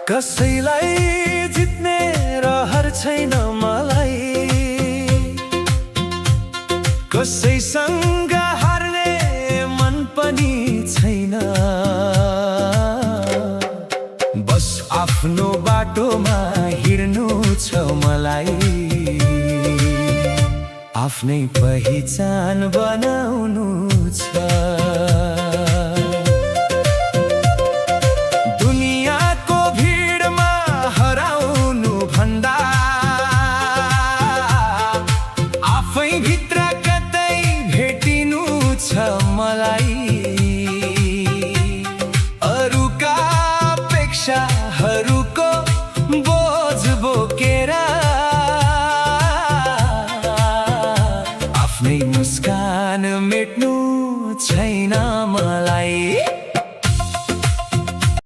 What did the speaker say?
कसैलाई जित्ने रहर छैन मलाई, कसैसँग हार्ने मन पनि छैन। बस आफ्नो बाटोमा हिँड्नु छ मलाई, आफ्नै पहिचान बनाउनु छ। दुनियाँको भिडमा हराउनु भन्दा आफै भित्र कतै भेटिनु छ मलाई। अरूका अपेक्षा